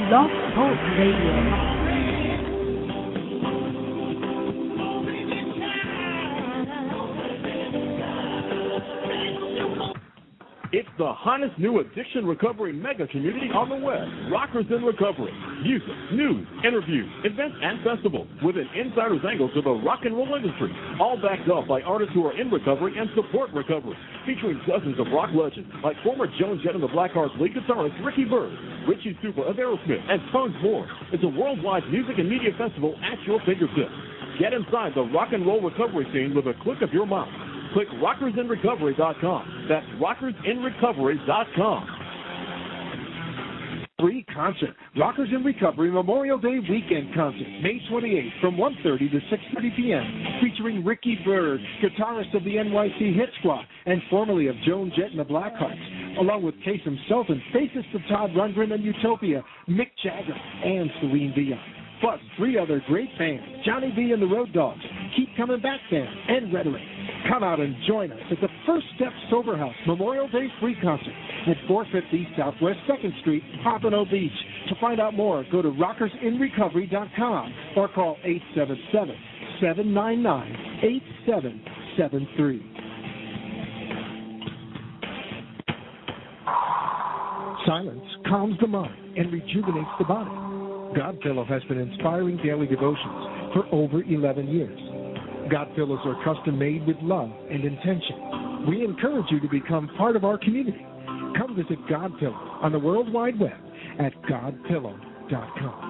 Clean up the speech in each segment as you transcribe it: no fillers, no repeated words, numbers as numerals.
Blog Talk Radio. It's the hottest new addiction recovery mega community on the web, Rockers in Recovery. Music, news, interviews, events, and festivals with an insider's angle to the rock and roll industry, all backed up by artists who are in recovery and support recovery, featuring dozens of rock legends like former Joan Jett and the Blackhearts lead guitarist Ricky Byrd, Richie Super of Aerosmith, and tons more. It's a worldwide music and media festival at your fingertips. Get inside the rock and roll recovery scene with a click of your mouse. Click rockersinrecovery.com. That's rockersinrecovery.com. Free concert. Rockers in Recovery Memorial Day Weekend Concert, May 28th from 1:30 to 6:30 p.m., featuring Ricky Byrd, guitarist of the NYC Hit Squad and formerly of Joan Jett and the Blackhearts, along with Case himself and bassist of Todd Rundgren and Utopia, Mick Jagger, and Celine Dion. Plus, 3 other great bands, Johnny B and the Road Dogs, Keep Coming Back Band, and Rhetoric. Come out and join us at the First Step Sober House Memorial Day Free Concert at 450 Southwest 2nd Street, Pompano Beach. To find out more, go to rockersinrecovery.com or call 877-799-8773. Silence calms the mind and rejuvenates the body. Godfellow has been inspiring daily devotions for over 11 years. Godfellows are custom made with love and intention. We encourage you to become part of our community. Come visit Godfellow on the World Wide Web at godfellow.com.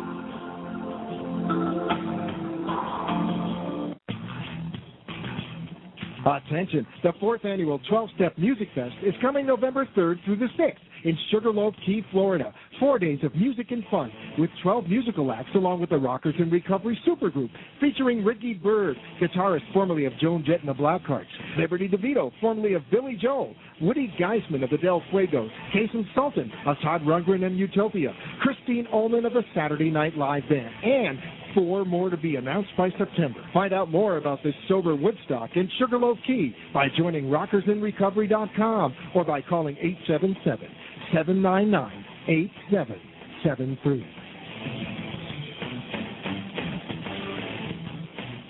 Attention, the 4th annual 12-Step Music Fest is coming November 3rd through the 6th in Sugarloaf Key, Florida. 4 days of music and fun with 12 musical acts along with the Rockers in Recovery Supergroup featuring Ricky Byrd, guitarist formerly of Joan Jett and the Blackhearts, Liberty DeVito, formerly of Billy Joel, Woody Geisman of the Del Fuegos, Jason Sultan of Todd Rundgren and Utopia, Christine Ullman of the Saturday Night Live Band, and 4 more to be announced by September. Find out more about this sober Woodstock in Sugarloaf Key by joining rockersinrecovery.com or by calling 877-799-8773.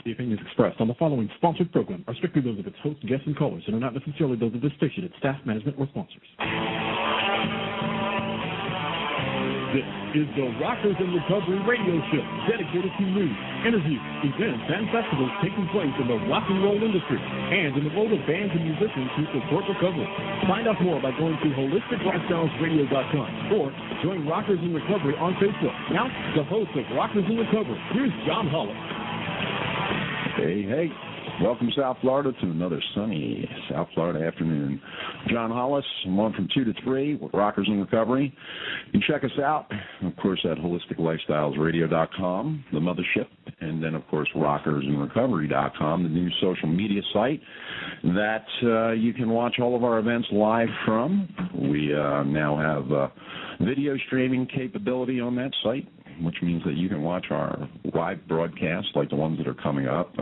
The opinions expressed on the following sponsored program are strictly those of its hosts, guests, and callers and are not necessarily those of this station, its staff, management, or sponsors. This is the Rockers in Recovery radio show dedicated to news, interviews, events, and festivals taking place in the rock and roll industry and in the world of bands and musicians who support recovery. Find out more by going to holisticlifestylesradio.com or join Rockers in Recovery on Facebook. Now, the host of Rockers in Recovery, here's John Hollis. Hey. Welcome, South Florida, to another sunny South Florida afternoon. John Hollis, I'm on from 2 to 3 with Rockers in Recovery. You can check us out, of course, at holisticlifestylesradio.com, the mothership, and then, of course, rockersinrecovery.com, the new social media site that you can watch all of our events live from. We now have video streaming capability on that site, which means that you can watch our live broadcasts like the ones that are coming up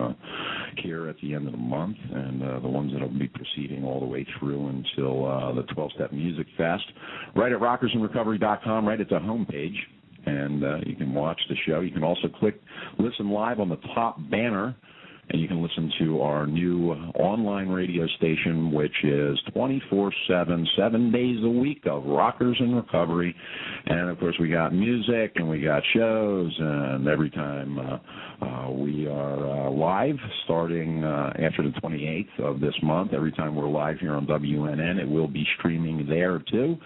here at the end of the month and the ones that will be proceeding all the way through until the 12-Step Music Fest right at rockersinrecovery.com, right at the homepage, and you can watch the show. You can also click Listen Live on the top banner, and you can listen to our new online radio station, which is 24/7, 7 days a week of Rockers in Recovery. And, of course, we got music and we got shows, and every time we are live, starting after the 28th of this month, every time we're live here on WNN, it will be streaming there, too.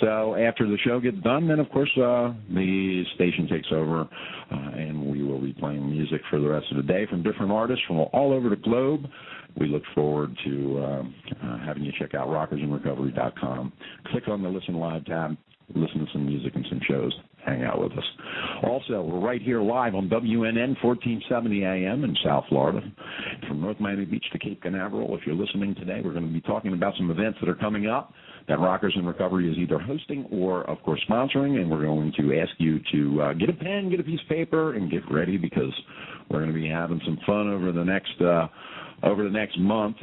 So after the show gets done, then, of course, the station takes over, and we will be playing music for the rest of the day from different artists from all over the globe. We look forward to having you check out rockersinrecovery.com. Click on the Listen Live tab, listen to some music and some shows, hang out with us. Also, we're right here live on WNN 1470 AM in South Florida. From North Miami Beach to Cape Canaveral, if you're listening today, we're going to be talking about some events that are coming up that Rockers in Recovery is either hosting or, of course, sponsoring, and we're going to ask you to get a pen, get a piece of paper, and get ready because we're going to be having some fun over the next month.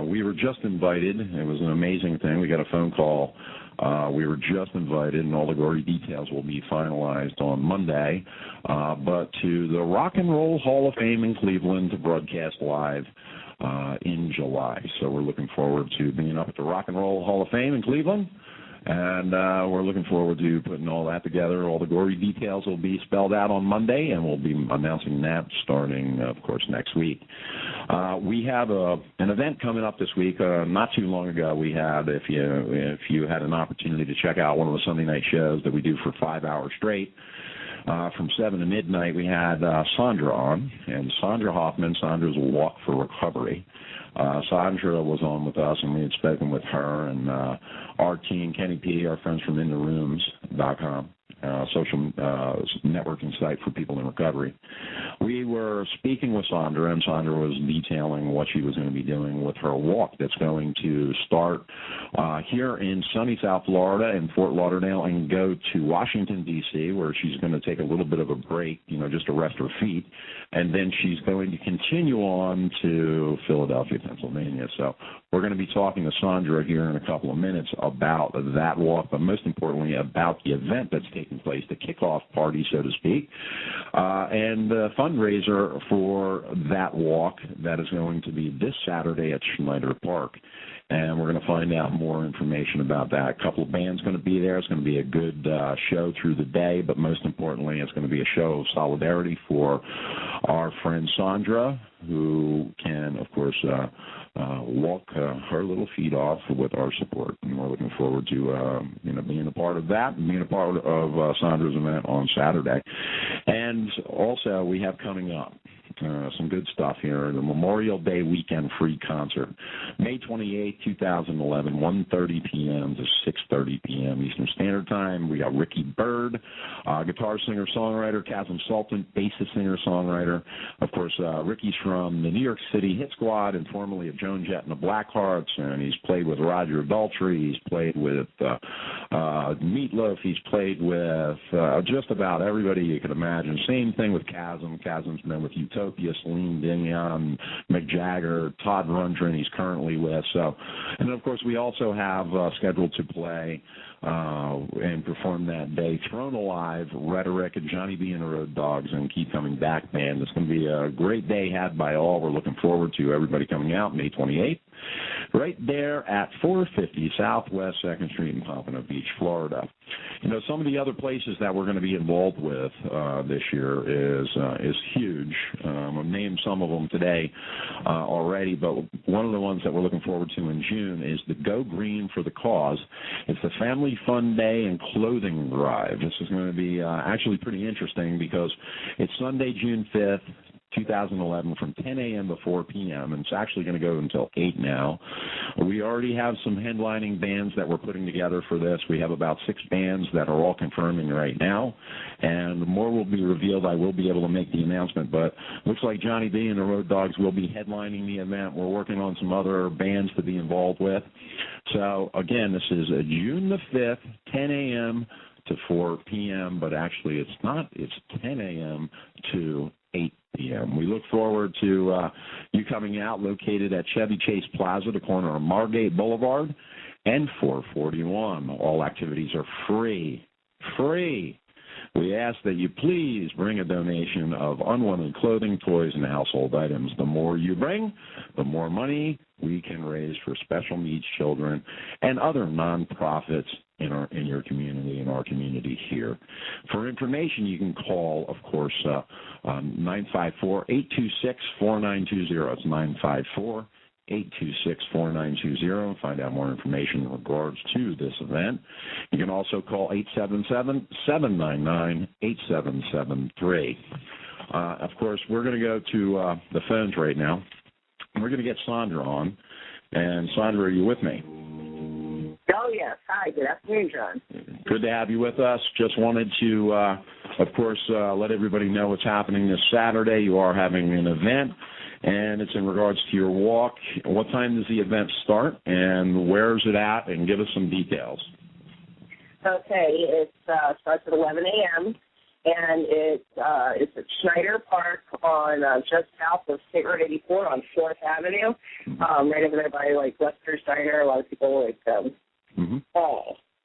We were just invited. It was an amazing thing. We got a phone call We were just invited, and all the gory details will be finalized on Monday, but to the Rock and Roll Hall of Fame in Cleveland to broadcast live in July. So we're looking forward to being up at the Rock and Roll Hall of Fame in Cleveland, and we're looking forward to putting all that together. All the gory details will be spelled out on Monday, and we'll be announcing that starting, of course, next week. We have an event coming up this week. Not too long ago, we had, if you had an opportunity to check out one of the Sunday night shows that we do for 5 hours straight, from 7 to midnight, we had Sandra on, and Sandra Hoffman. Sandra's Walk for Recovery. Sandra was on with us, and we had spoken with her and our team, Kenny P., our friends from InTheRooms.com, social networking site for people in recovery. We were speaking with Sandra, and Sandra was detailing what she was going to be doing with her walk that's going to start here in sunny South Florida and Fort Lauderdale and go to Washington, D.C., where she's going to take a little bit of a break, just to rest her feet, and then she's going to continue on to Philadelphia, Pennsylvania. So we're going to be talking to Sandra here in a couple of minutes about that walk, but most importantly about the event that's taking place, the kickoff party, so to speak, and the fundraiser for that walk that is going to be this Saturday at Schneider Park. And we're going to find out more information about that. A couple of bands going to be there. It's going to be a good show through the day, but most importantly, it's going to be a show of solidarity for our friend Sandra, who can, of course, walk her little feet off with our support. And we're looking forward to being a part of that and being a part of Sandra's event on Saturday. And also, we have coming up some good stuff here, the Memorial Day Weekend Free Concert, May 28, 2011, 1:30 p.m. to 6:30 p.m. Eastern Standard Time. We got Ricky Byrd, guitar singer-songwriter, Chasm Sultan, bassist singer-songwriter. Of course, Ricky's from the New York City Hit Squad and formerly of Joan Jett and the Blackhearts, and he's played with Roger Daltrey, he's played with Meatloaf, he's played with just about everybody you could imagine. Same thing with Chasm. Chasm's been with Utopia, Celine Dion, Mick Jagger, Todd Rundgren he's currently with. So, and then of course we also have scheduled to play and perform that day Thrown Alive, Rhetoric, and Johnny B. and the Road Dogs and Keep Coming Back Band. It's going to be a great day had by all. We're looking forward to everybody coming out May 28th. Right there at 450 Southwest 2nd Street in Pompano Beach, Florida. Some of the other places that we're going to be involved with this year is huge. I'll name some of them today already, but one of the ones that we're looking forward to in June is the Go Green for the Cause. It's the Family Fun Day and Clothing Drive. This is going to be actually pretty interesting because it's Sunday, June 5th, 2011 from 10 a.m. to 4 p.m., and it's actually going to go until 8 now. We already have some headlining bands that we're putting together for this. We have about 6 bands that are all confirming right now, and more will be revealed. I will be able to make the announcement, but looks like Johnny B. and the Road Dogs will be headlining the event. We're working on some other bands to be involved with. So, again, this is June the 5th, 10 a.m. to 4 p.m., but actually it's not. It's 10 a.m. to 8 p.m. We look forward to you coming out, located at Chevy Chase Plaza, the corner of Margate Boulevard and 441. All activities are free. Free. We ask that you please bring a donation of unwanted clothing, toys, and household items. The more you bring, the more money we can raise for special needs children and other nonprofits in your community, in our community here. For information, you can call, of course, 954-826-4920. It's 954-826-4920 and find out more information in regards to this event. You can also call 877-799-8773. Of course, we're going to go to the phones right now. We're going to get Sandra on. And Sandra, are you with me? Oh, yes. Hi. Good afternoon, John. Good to have you with us. Just wanted to, of course, let everybody know what's happening this Saturday. You are having an event, and it's in regards to your walk. What time does the event start, and where is it at? And give us some details. Okay. It starts at 11 a.m., and it's at Schneider Park on just south of State Road 84 on 4th Avenue, right over there by, Webster's Diner. A lot of people,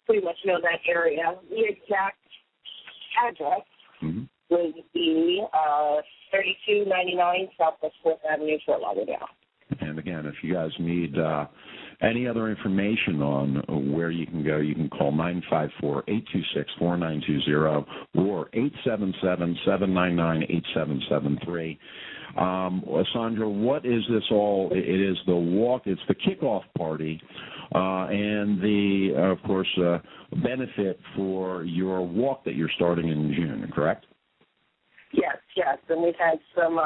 pretty much know that area. The exact address would be 3299 Southwest 4th Avenue, Fort Lauderdale. And again, if you guys need any other information on where you can go, you can call 954-826-4920 or 877-799-8773. Sandra, what is this all? It is the walk. It's the kickoff party, and the, of course, benefit for your walk that you're starting in June. Correct? Yes, and we've had some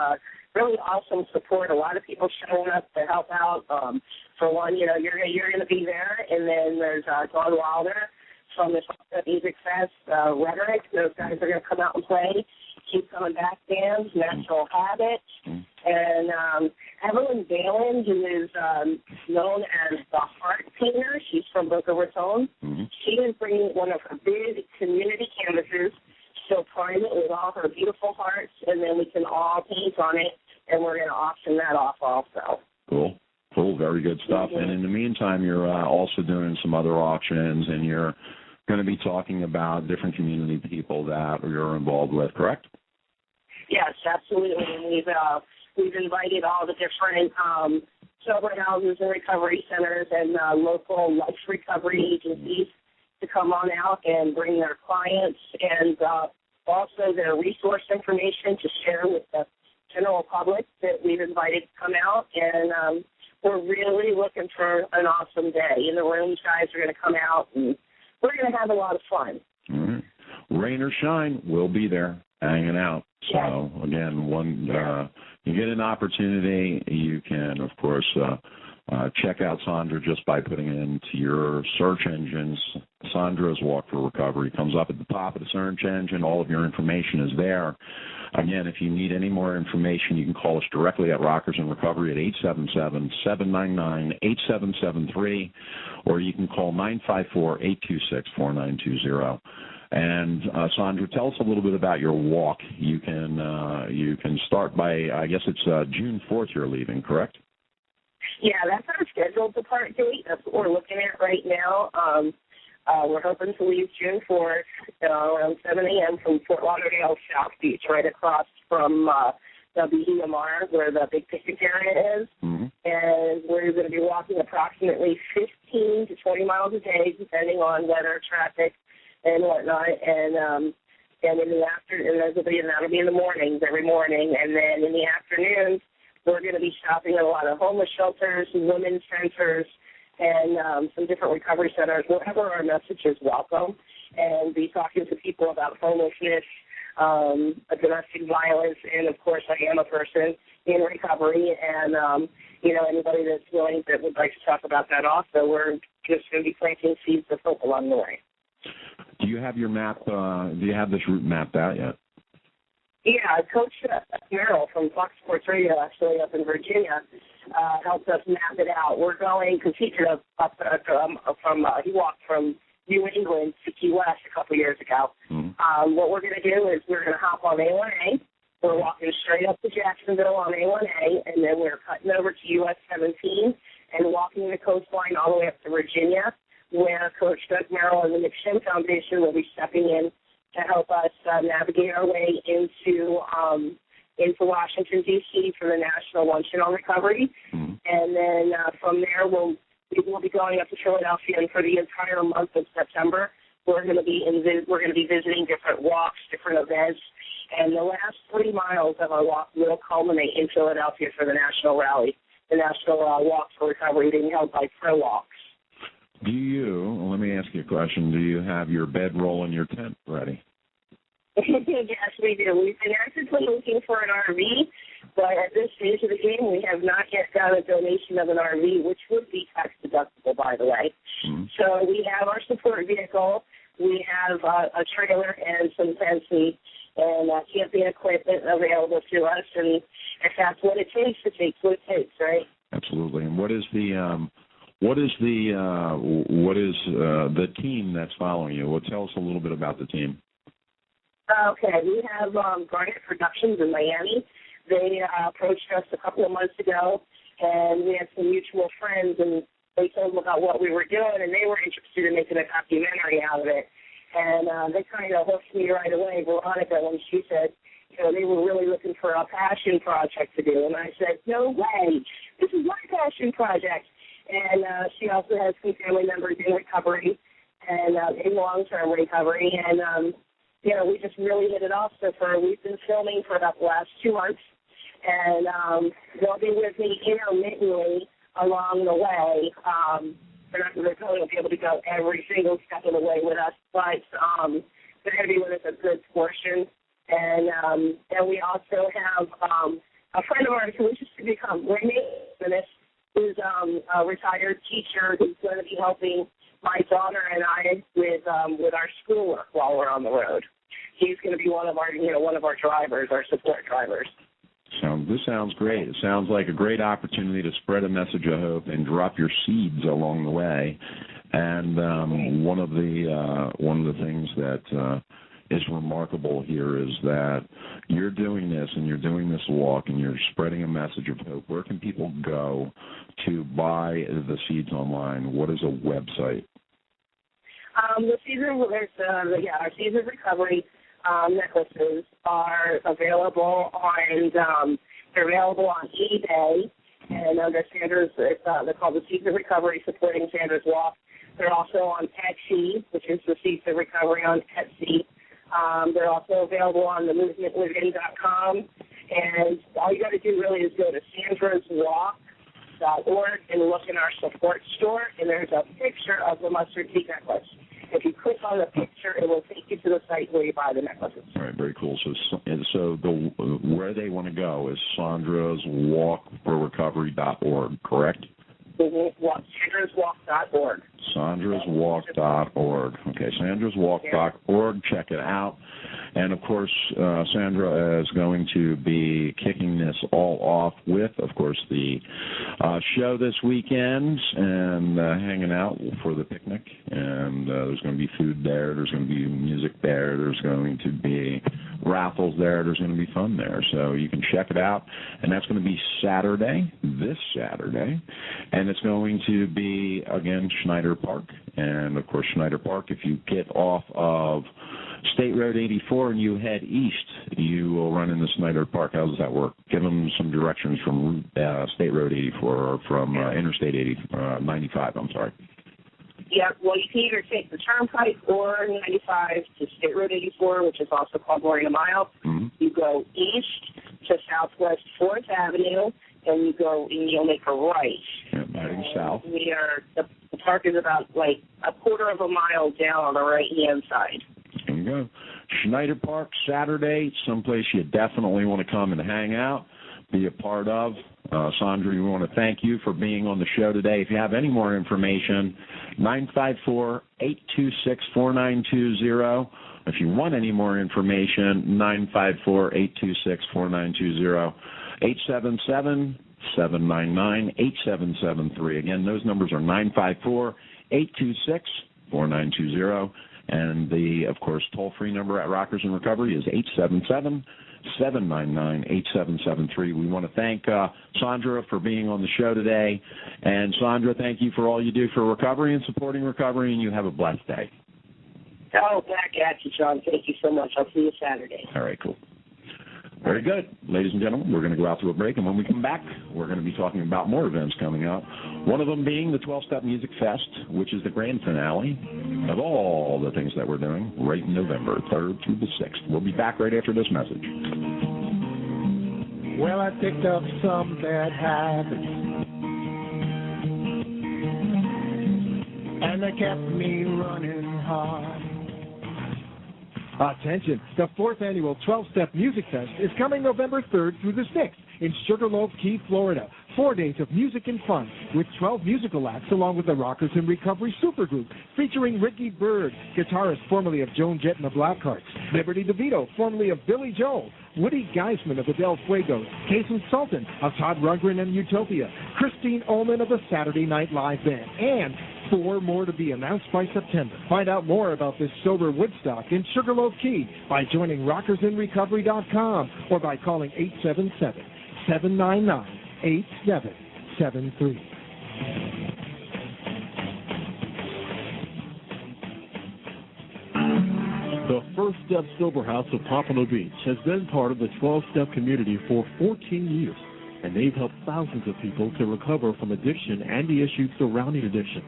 really awesome support. A lot of people showing up to help out. For one, you're going to be there, and then there's Dawn Wilder from the Music Fest, Rhetoric. Those guys are going to come out and play. Keep Coming Back bands, Natural Habit, and Evelyn Balin, who is known as the Heart Painter. She's from Boca, Raton. She is bringing one of her big community canvases. She'll prime it with all her beautiful hearts, and then we can all paint on it, and we're going to auction that off also. Cool. Very good stuff. And in the meantime, you're also doing some other auctions, and you're going to be talking about different community people that you're involved with, correct? Yes, absolutely. And we've invited all the different sober houses and recovery centers and local life recovery agencies to come on out and bring their clients and also their resource information to share with the general public that we've invited to come out. And we're really looking for an awesome day. And the rooms guys are going to come out, and we're going to have a lot of fun. Rain or shine, we'll be there hanging out. So, again, you get an opportunity, you can, of course, check out Sandra just by putting it into your search engines. Sandra's Walk for Recovery comes up at the top of the search engine. All of your information is there. Again, if you need any more information, you can call us directly at Rockers in Recovery at 877-799-8773, or you can call 954-826-4920. And Sandra, tell us a little bit about your walk. You can start by, I guess it's June 4th you're leaving, correct? Yeah, that's our scheduled depart date. That's what we're looking at right now. We're hoping to leave June 4th around 7 a.m. from Fort Lauderdale South Beach, right across from WWMR, where the big picnic area is. And we're going to be walking approximately 15 to 20 miles a day, depending on weather, traffic, and whatnot. And in the afternoon, that'll be in the mornings, every morning. And then in the afternoons, we're going to be stopping at a lot of homeless shelters, women's centers, and some different recovery centers, wherever our message is welcome, and be talking to people about homelessness, domestic violence, and, of course, I am a person in recovery, and, anybody that's willing that would like to talk about that also, we're just going to be planting seeds of hope along the way. Do you have your map, do you have this route mapped out yet? Yeah, Coach Merrill from Fox Sports Radio, actually, up in Virginia, helped us map it out. We're going, because he walked from New England to Key West a couple years ago. What we're going to do is we're going to hop on A1A. We're walking straight up to Jacksonville on A1A, and then we're cutting over to US 17 and walking the coastline all the way up to Virginia, where Coach Doug Merrill and the McShin Foundation will be stepping in to help us navigate our way into Washington, D.C. for the National Luncheon on Recovery. And then from there, we'll be going up to Philadelphia, and for the entire month of September, we're going to be visiting different walks, different events, and the last 3 miles of our walk will culminate in Philadelphia for the National Rally, the National Walk for Recovery, being held by Pro Walks. Let me ask you a question, do you have your bedroll and your tent ready? Yes, we do. We've been actively looking for an RV, but at this stage of the game, we have not yet got a donation of an RV, which would be tax deductible, by the way. So we have our support vehicle, we have a trailer and some fencing and camping equipment available to us, and if that's what it takes, it takes what it takes, right? Absolutely. And what is the team that's following you? Well, tell us a little bit about the team. Okay, we have Garnet Productions in Miami. They approached us a couple of months ago, and we had some mutual friends, and we told them about what we were doing, and they were interested in making a documentary out of it. And they kind of hooked me right away, Veronica, when she said, they were really looking for a passion project to do. And I said, no way, this is my passion project. And she also has some family members in recovery and in long-term recovery. And, we just really hit it off. So we've been filming for about the last 2 months. And they'll be with me intermittently along the way. They're probably going to be able to go every single step of the way with us, but they're going to be with us a good portion. And we also have a friend of ours who wishes to become roommates, who's a retired teacher who's going to be helping my daughter and I with our schoolwork while we're on the road. He's going to be one of our drivers, our support drivers. This sounds great. It sounds like a great opportunity to spread a message of hope and drop your seeds along the way. And one of the things that is remarkable here is that you're doing this and you're doing this walk and you're spreading a message of hope. Where can people go to buy the seeds online? What is a website? Our Seeds of Recovery necklaces are available on they're available on eBay, and under Sandra's, they're called the Seeds of Recovery Supporting Sandra's Walk. They're also on Etsy, which is the Seeds of Recovery on Etsy. They're also available on themovementwithin.com, and all you got to do really is go to sandraswalk.org and look in our support store, and there's a picture of the mustard seed necklace. If you click on the picture, it will take you to the site where you buy the necklaces. All right, very cool. So where they want to go is sandraswalkforrecovery.org, correct? sandraswalk.org. sandraswalk.org. Okay, sandraswalk.org. Check it out. And, of course, Sandra is going to be kicking this all off with, of course, the show this weekend and hanging out for the picnic. And there's going to be food there. There's going to be music there. There's going to be raffles there. There's going to be fun there. So you can check it out. And that's going to be this Saturday. And it's going to be, again, Schneider Park. And, of course, Schneider Park, if you get off of State Road 84 and you head east, you will run into Schneider Park. How does that work? Give them some directions from State Road 84 or from Interstate 95, I'm sorry. Yeah, well, you can either take the Turnpike or 95 to State Road 84, which is also called Morena Mile. Mm-hmm. You go east to Southwest 4th Avenue, and you'll make a right. Yeah, heading south. The park is about like a quarter of a mile down on the right-hand side. There you go. Schneider Park, Saturday, someplace you definitely want to come and hang out, be a part of. Sandra, we want to thank you for being on the show today. If you have any more information, 954-826-4920. If you want any more information, 954-826-4920. 877-799-8773. Again, those numbers are 954-826-4920. And the, of course, toll-free number at Rockers in Recovery is 877-799-8773. We want to thank Sandra for being on the show today. And, Sandra, thank you for all you do for recovery and supporting recovery, and you have a blessed day. Oh, back at you, John. Thank you so much. I'll see you Saturday. All right, cool. Very good. Ladies and gentlemen, we're going to go out to a break, and when we come back, we're going to be talking about more events coming up, one of them being the 12-Step Music Fest, which is the grand finale of all the things that we're doing right in November 3rd through the 6th. We'll be back right after this message. Well, I picked up some bad habits, and they kept me running hard. Attention, the 4th annual 12-Step Music Fest is coming November 3rd through the 6th in Sugarloaf Key, Florida. 4 days of music and fun with 12 musical acts along with the Rockers in Recovery Supergroup featuring Ricky Byrd, guitarist formerly of Joan Jett and the Blackhearts, Liberty DeVito, formerly of Billy Joel, Woody Geisman of the Del Fuegos, Kason Sultan of Todd Rundgren and Utopia, Christine Ullman of the Saturday Night Live Band, and 4 more to be announced by September. Find out more about this sober Woodstock in Sugarloaf Key by joining rockersinrecovery.com or by calling 877-799-8773. The First Step Sober House of Pompano Beach has been part of the 12-Step community for 14 years, and they've helped thousands of people to recover from addiction and the issues surrounding addiction.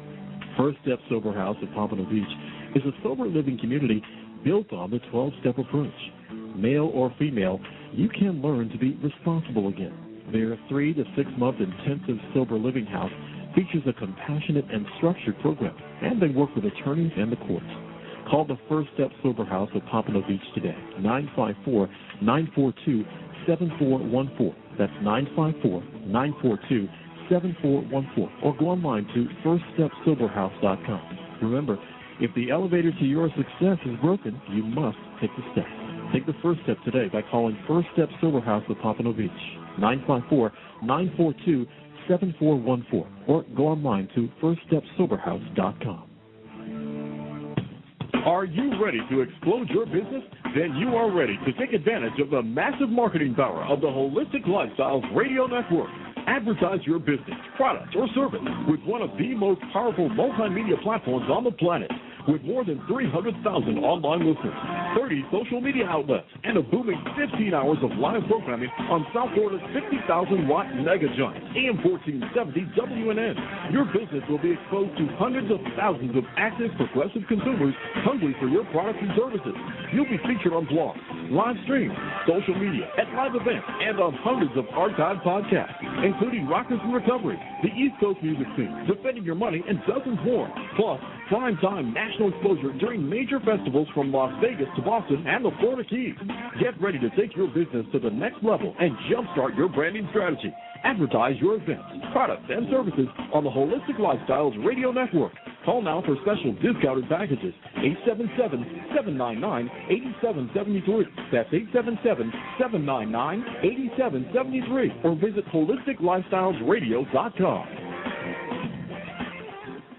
First Step Sober House of Pompano Beach is a sober living community built on the 12-step approach. Male or female, you can learn to be responsible again. Their 3 to 6 month intensive sober living house features a compassionate and structured program, and they work with attorneys and the courts. Call the First Step Sober House of Pompano Beach today, 954-942-7414. That's 954-942-7414. Or go online to firststepsoberhouse.com. Remember, if the elevator to your success is broken, you must take the step. Take the first step today by calling First Step Sober House of Pompano Beach, 954-942-7414. Or go online to firststepsoberhouse.com. Are you ready to explode your business? Then you are ready to take advantage of the massive marketing power of the Holistic Lifestyles Radio Network. Advertise your business, product, or service with one of the most powerful multimedia platforms on the planet. With more than 300,000 online listeners, 30 social media outlets, and a booming 15 hours of live programming on South Florida's 50,000-watt mega giant, AM 1470 WNN. Your business will be exposed to hundreds of thousands of active, progressive consumers hungry for your products and services. You'll be featured on blogs, live streams, social media, at live events, and on hundreds of archived podcasts, including Rockers in Recovery, the East Coast music scene, Defending Your Money, and dozens more. Plus, prime-time national exposure during major festivals from Las Vegas to Boston and the Florida Keys. Get ready to take your business to the next level and jumpstart your branding strategy. Advertise your events, products, and services on the Holistic Lifestyles Radio Network. Call now for special discounted packages, 877-799-8773. That's 877-799-8773. Or visit HolisticLifestylesRadio.com.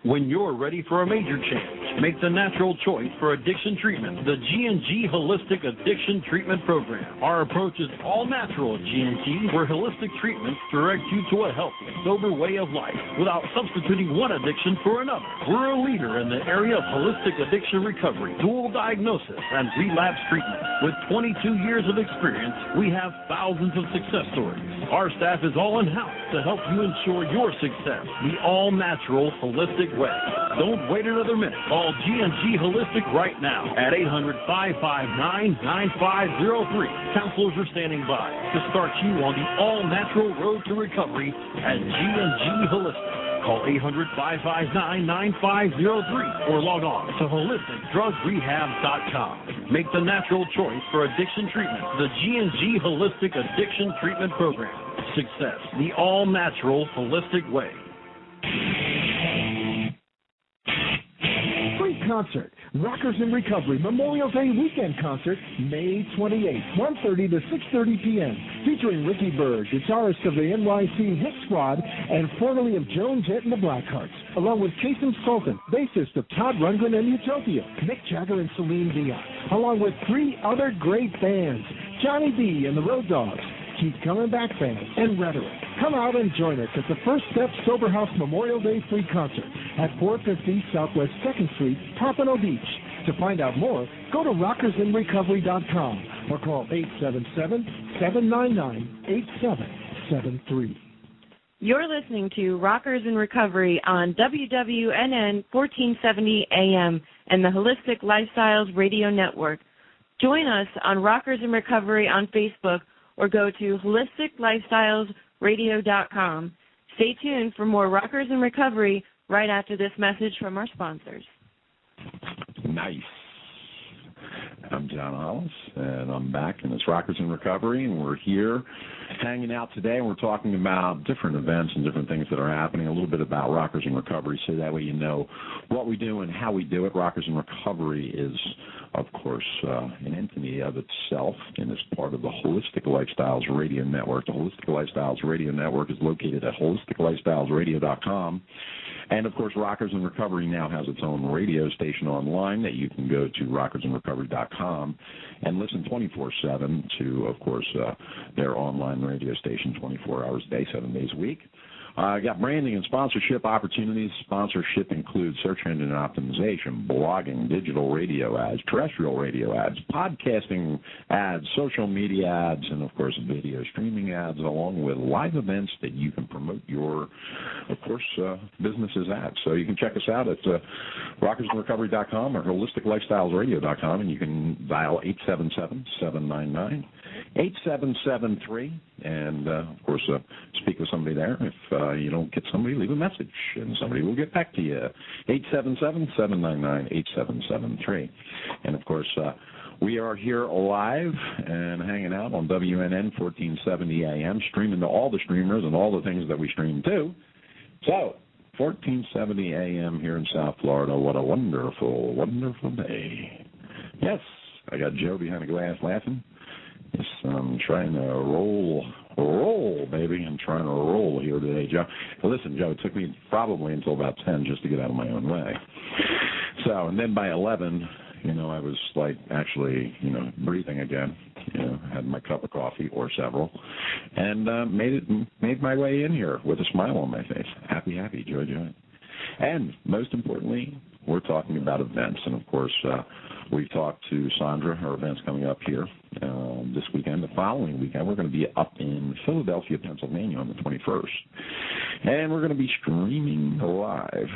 When you're ready for a major change, make the natural choice for addiction treatment, the G&G Holistic Addiction Treatment Program. Our approach is all natural at G&G, where holistic treatments direct you to a healthy, sober way of life without substituting one addiction for another. We're a leader in the area of holistic addiction recovery, dual diagnosis, and relapse treatment. With 22 years of experience, we have thousands of success stories. Our staff is all in-house to help you ensure your success the all-natural, holistic way. Don't wait another minute. Call G&G Holistic right now at 800-559-9503. Counselors are standing by to start you on the all-natural road to recovery at G&G Holistic. Call 800-559-9503 or log on to holisticdrugrehab.com. Make the natural choice for addiction treatment, the G&G Holistic Addiction Treatment Program. Success, the all-natural, holistic way. Concert, Rockers in Recovery Memorial Day Weekend Concert, May 28th, 1:30 to 6:30 p.m., featuring Ricky Byrd, guitarist of the NYC Hit Squad and formerly of Joan Jett and the Blackhearts, along with Jason Sultan, bassist of Todd Rundgren and Utopia, Mick Jagger and Celine Dion, along with 3 other great bands, Johnny B and the Road Dogs, Keep Coming Back Band, and Rhetoric. Come out and join us at the First Step Sober House Memorial Day Free Concert at 450 Southwest 2nd Street, Pompano Beach. To find out more, go to rockersinrecovery.com or call 877-799-8773. You're listening to Rockers in Recovery on WWNN 1470 AM and the Holistic Lifestyles Radio Network. Join us on Rockers in Recovery on Facebook or go to holisticlifestylesradio.com. Stay tuned for more Rockers in Recovery right after this message from our sponsors. Nice. I'm John Hollis, and I'm back, and it's Rockers in Recovery, and we're here hanging out today, and we're talking about different events and different things that are happening, a little bit about Rockers in Recovery, so that way you know what we do and how we do it. Rockers in Recovery is, of course, an entity of itself, and is part of the Holistic Lifestyles Radio Network. The Holistic Lifestyles Radio Network is located at holisticlifestylesradio.com. And, of course, Rockers in Recovery now has its own radio station online that you can go to rockersinrecovery.com and listen 24/7 to, of course, their online radio station 24 hours a day, 7 days a week. Got branding and sponsorship opportunities. Sponsorship includes search engine optimization, blogging, digital radio ads, terrestrial radio ads, podcasting ads, social media ads, and, of course, video streaming ads, along with live events that you can promote your, of course, business's ads. So you can check us out at rockersandrecovery.com or holisticlifestylesradio.com, and you can dial 877-799-8773, and, of course, speak with somebody there. If you don't get somebody, leave a message, and somebody will get back to you. 877-799-8773. And, of course, we are here live and hanging out on WNN 1470 AM, streaming to all the streamers and all the things that we stream to. So, 1470 AM here in South Florida. What a wonderful, wonderful day. Yes, I got Joe behind the glass laughing. Yes, I'm trying to roll, baby. I'm trying to roll here today, Joe. Well, listen, Joe, it took me probably until about 10 just to get out of my own way. So, and then by 11, I was like actually, breathing again. Had my cup of coffee or several, and made my way in here with a smile on my face. Happy, joy. And most importantly, we're talking about events, and of course, we talked to Sandra. Her event's coming up here this weekend. The following weekend, we're going to be up in Philadelphia, Pennsylvania on the 21st. And we're going to be streaming live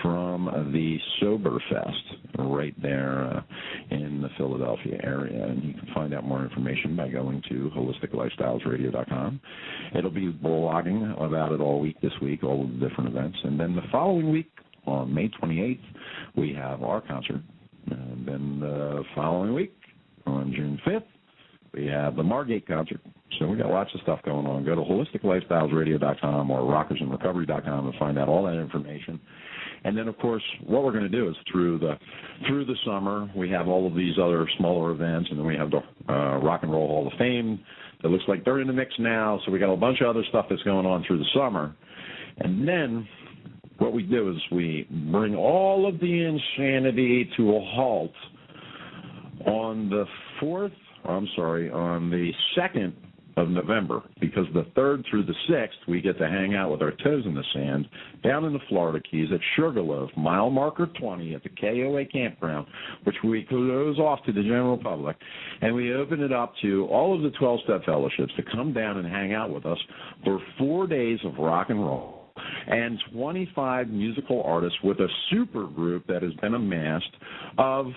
from the Sober Fest right there in the Philadelphia area. And you can find out more information by going to holisticlifestylesradio.com. It'll be blogging about it all week this week, all of the different events. And then the following week, on May 28th, we have our concert. And then the following week, on June 5th, we have the Margate concert. So we got lots of stuff going on. Go to holisticlifestylesradio.com or rockersandrecovery.com and find out all that information. And then, of course, what we're going to do is through the summer, we have all of these other smaller events, and then we have the Rock and Roll Hall of Fame. It looks like they're in the mix now, so we got a bunch of other stuff that's going on through the summer. And then what we do is we bring all of the insanity to a halt on the 2nd of November, because the 3rd through the 6th, we get to hang out with our toes in the sand down in the Florida Keys at Sugarloaf, mile marker 20 at the KOA campground, which we close off to the general public, and we open it up to all of the 12-step fellowships to come down and hang out with us for 4 days of rock and roll. And 25 musical artists with a super group that has been amassed of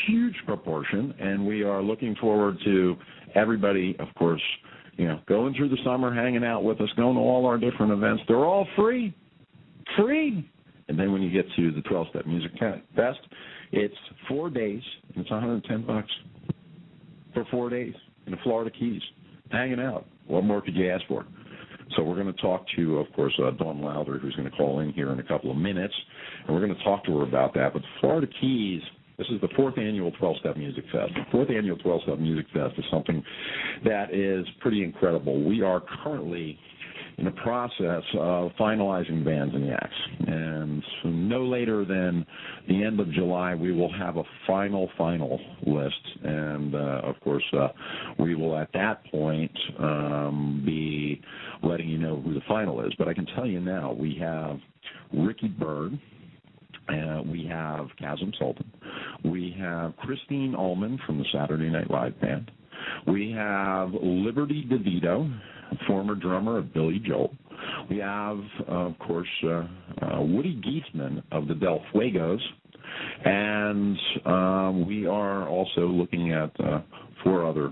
huge proportion, and we are looking forward to everybody, of course, going through the summer, hanging out with us, going to all our different events. They're all free. And then when you get to the 12-Step Music Fest, it's 4 days, and it's $110 for 4 days in the Florida Keys, hanging out. What more could you ask for? So we're going to talk to, of course, Dawn Lowther, who's going to call in here in a couple of minutes, and we're going to talk to her about that. But the Florida Keys, this is the 4th annual 12-Step Music Fest. The 4th annual 12-Step Music Fest is something that is pretty incredible. We are currently in the process of finalizing bands and acts, and so no later than the end of July, we will have a final list, and of course, we will at that point be letting you know who the final is. But I can tell you now, we have Ricky Byrd, we have Chasm Sultan, we have Christine Ullman from the Saturday Night Live Band, we have Liberty DeVito, former drummer of Billy Joel. We have, of course, Woody Geisman of the Del Fuegos, and we are also looking at 4 other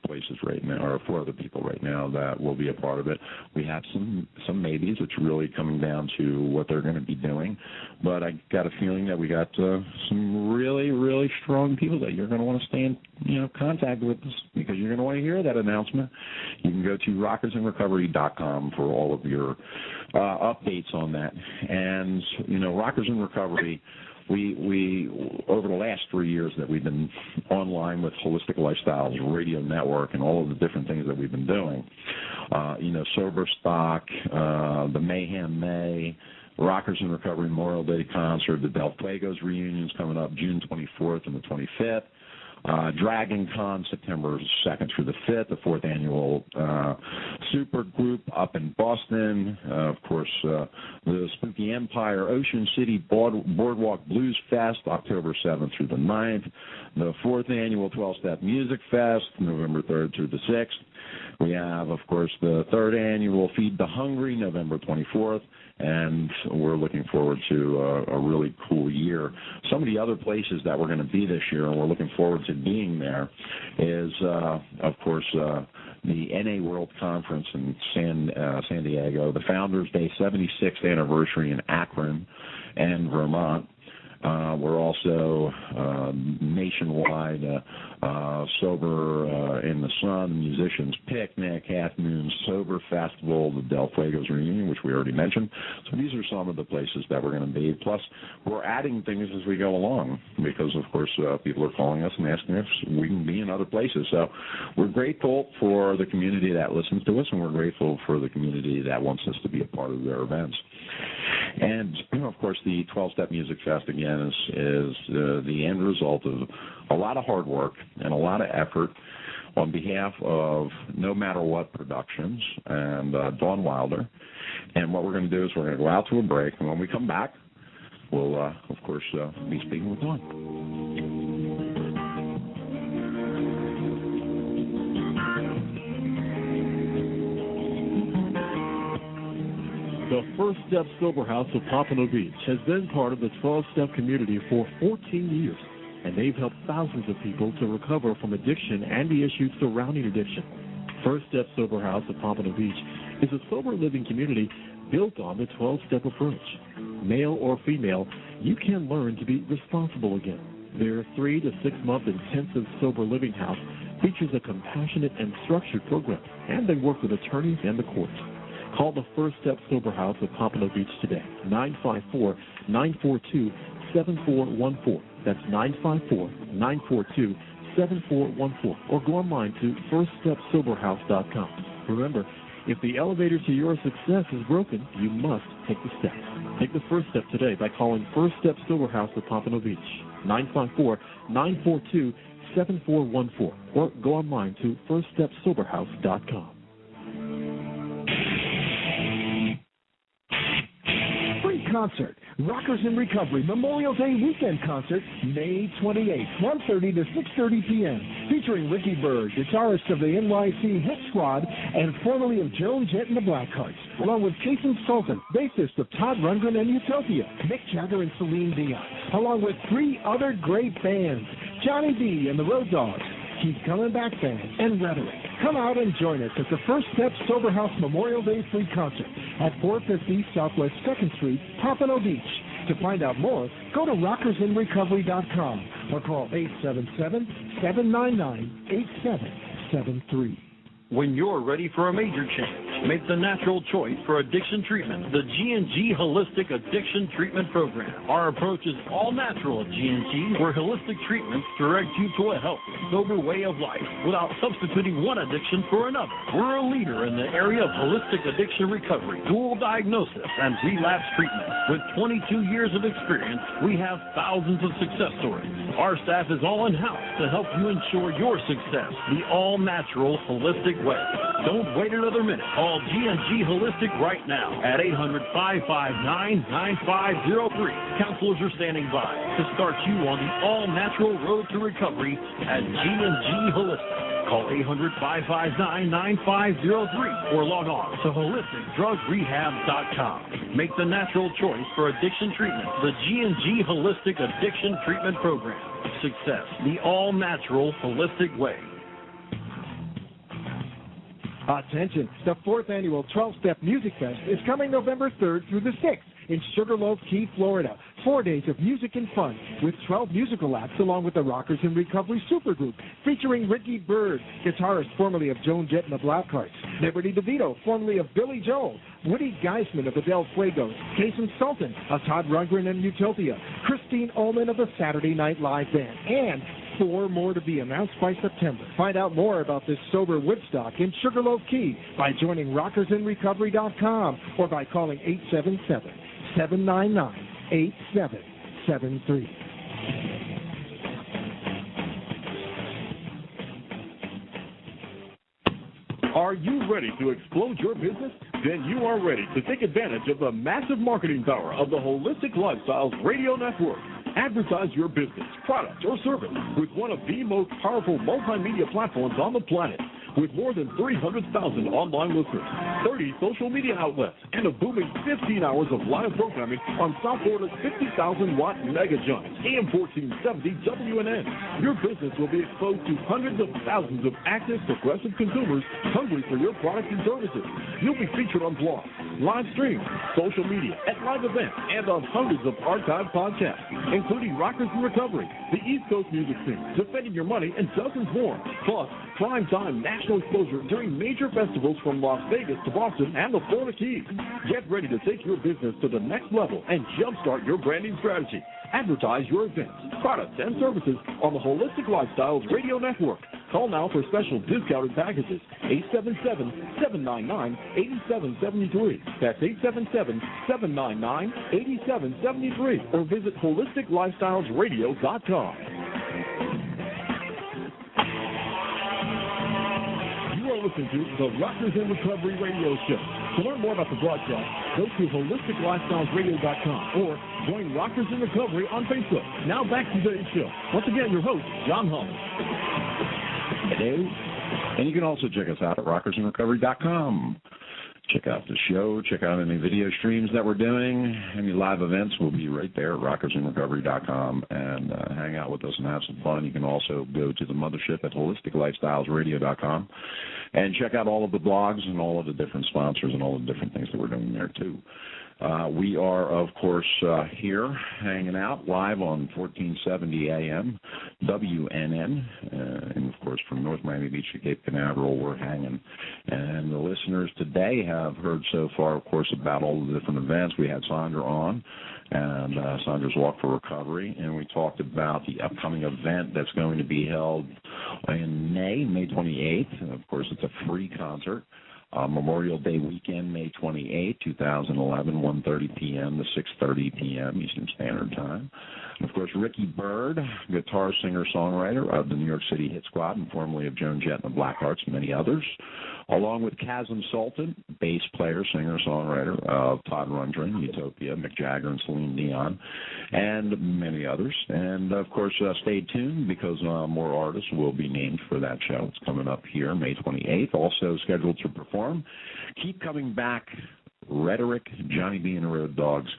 places right now, or 4 other people right now that will be a part of it. We have some maybes. It's really coming down to what they're going to be doing, but I got a feeling that we got some really, really strong people that you're going to want to stay in contact with us, because you're going to want to hear that announcement. You can go to rockersandrecovery.com for all of your updates on that. And Rockers in Recovery, we over the last 3 years that we've been online with Holistic Lifestyles Radio Network and all of the different things that we've been doing, Sober Stock, the Mayhem May, Rockers in Recovery Memorial Day concert, the Del Fuegos reunions coming up June 24th and the 25th. Dragon Con, September 2nd through the 5th, the 4th annual super group up in Boston. Of course, the Spooky Empire Ocean City Boardwalk Blues Fest, October 7th through the 9th. The 4th annual 12-Step Music Fest, November 3rd through the 6th. We have, of course, the 3rd annual Feed the Hungry, November 24th, and we're looking forward to a really cool year. Some of the other places that we're going to be this year, and we're looking forward to being there, is, of course, the NA World Conference in San Diego, the Founders Day 76th anniversary in Akron and Vermont. We're also nationwide Sober in the Sun, Musicians Picnic, Half Moon Sober Festival, the Del Fuegos Reunion, which we already mentioned. So these are some of the places that we're going to be. Plus, we're adding things as we go along because, of course, people are calling us and asking if we can be in other places. So we're grateful for the community that listens to us, and we're grateful for the community that wants us to be a part of their events. And, of course, the 12-Step Music Fest, again, is the end result of a lot of hard work and a lot of effort on behalf of No Matter What Productions and Dawn Wilder. And what we're going to do is we're going to go out to a break, and when we come back, we'll, of course, be speaking with Dawn. The First Step Sober House of Pompano Beach has been part of the 12-Step community for 14 years, and they've helped thousands of people to recover from addiction and the issues surrounding addiction. First Step Sober House of Pompano Beach is a sober living community built on the 12-step approach. Male or female, you can learn to be responsible again. Their 3 to 6 month intensive sober living house features a compassionate and structured program, and they work with attorneys and the courts. Call the First Step Sober House of Pompano Beach today, 954-942-7414. That's 954-942-7414. Or go online to firststepsoberhouse.com. Remember, if the elevator to your success is broken, you must take the steps. Take the first step today by calling First Step Sober House of Pompano Beach, 954-942-7414. Or go online to firststepsoberhouse.com. Concert, Rockers in Recovery Memorial Day Weekend Concert, May 28th, 1:30 to 6:30 p.m., featuring Ricky Byrd, guitarist of the NYC Hit Squad and formerly of Joan Jett and the Blackhearts, along with Jason Sultan, bassist of Todd Rundgren and Utopia, Mick Jagger and Celine Dion, along with 3 other great bands, Johnny B and the Road Dogs, Keep Coming Back Band, and Rhetoric. Come out and join us at the First Step Sober House Memorial Day Free Concert at 450 Southwest 2nd Street, Pompano Beach. To find out more, go to rockersinrecovery.com or call 877-799-8773. When you're ready for a major change, make the natural choice for addiction treatment, the G&G Holistic Addiction Treatment Program. Our approach is all natural at G&G, where holistic treatments direct you to a healthy, sober way of life without substituting one addiction for another. We're a leader in the area of holistic addiction recovery, dual diagnosis, and relapse treatment. With 22 years of experience, we have thousands of success stories. Our staff is all in-house to help you ensure your success the all-natural, holistic way. Don't wait another minute. Call G&G Holistic right now at 800-559-9503. Counselors are standing by to start you on the all-natural road to recovery at G&G Holistic. Call 800-559-9503 or log on to holisticdrugrehab.com. Make the natural choice for addiction treatment, the G&G Holistic Addiction Treatment Program. Success, the all-natural, holistic way. Attention, the 4th annual 12-Step Music Fest is coming November 3rd through the 6th in Sugarloaf Key, Florida. 4 days of music and fun with 12 musical acts along with the Rockers in Recovery Supergroup featuring Ricky Byrd, guitarist formerly of Joan Jett and the Blackhearts, Liberty DeVito, formerly of Billy Joel, Woody Geisman of the Del Fuegos, Jason Sultan of Todd Rundgren and Utopia, Christine Ullman of the Saturday Night Live Band, and 4 more to be announced by September. Find out more about this sober Woodstock in Sugarloaf Key by joining rockersinrecovery.com or by calling 877-799-8773. Are you ready to explode your business? Then you are ready to take advantage of the massive marketing power of the Holistic Lifestyles Radio Network. Advertise your business, product, or service with one of the most powerful multimedia platforms on the planet. With more than 300,000 online listeners, 30 social media outlets, and a booming 15 hours of live programming on South Florida's 50,000-watt mega giant, AM 1470 WNN. Your business will be exposed to hundreds of thousands of active, progressive consumers hungry for your products and services. You'll be featured on blogs, live streams, social media, at live events, and on hundreds of archived podcasts, including Rockers in Recovery, the East Coast music scene, Defending Your Money, and dozens more. Plus, prime-time national exposure during major festivals from Las Vegas to Boston and the Florida Keys. Get ready to take your business to the next level and jumpstart your branding strategy. Advertise your events, products, and services on the Holistic Lifestyles Radio Network. Call now for special discounted packages, 877-799-8773. That's 877-799-8773. Or visit HolisticLifestylesRadio.com. You are listening to the Rockers in Recovery Radio Show. To learn more about the broadcast, go to HolisticLifestylesRadio.com or join Rockers in Recovery on Facebook. Now back to today's show. Once again, your host, John Hollis. Hello. And you can also check us out at rockersinrecovery.com. Check out the show, check out any video streams that we're doing, any live events will be right there at rockersinrecovery.com, and hang out with us and have some fun. You can also go to the mothership at holisticlifestylesradio.com and check out all of the blogs and all of the different sponsors and all the different things that we're doing there too. We are, of course, here hanging out live on 1470 AM, WNN, and, of course, from North Miami Beach to Cape Canaveral, we're hanging. And the listeners today have heard so far, of course, about all the different events. We had Sandra on, and Sandra's Walk for Recovery, and we talked about the upcoming event that's going to be held in May 28th. And, of course, it's a free concert. Memorial Day weekend, May 28, 2011, 1:30 p.m. to 6:30 p.m. Eastern Standard Time. And, of course, Ricky Byrd, guitar singer-songwriter of the New York City Hit Squad and formerly of Joan Jett and the Blackhearts and many others, along with Chasm Sultan, bass player, singer-songwriter of Todd Rundgren, Utopia, Mick Jagger, and Celine Dion, and many others. And, of course, stay tuned because more artists will be named for that show. It's coming up here May 28th, also scheduled to perform. Keep coming back. Rhetoric, Johnny B. and the Road Dogs,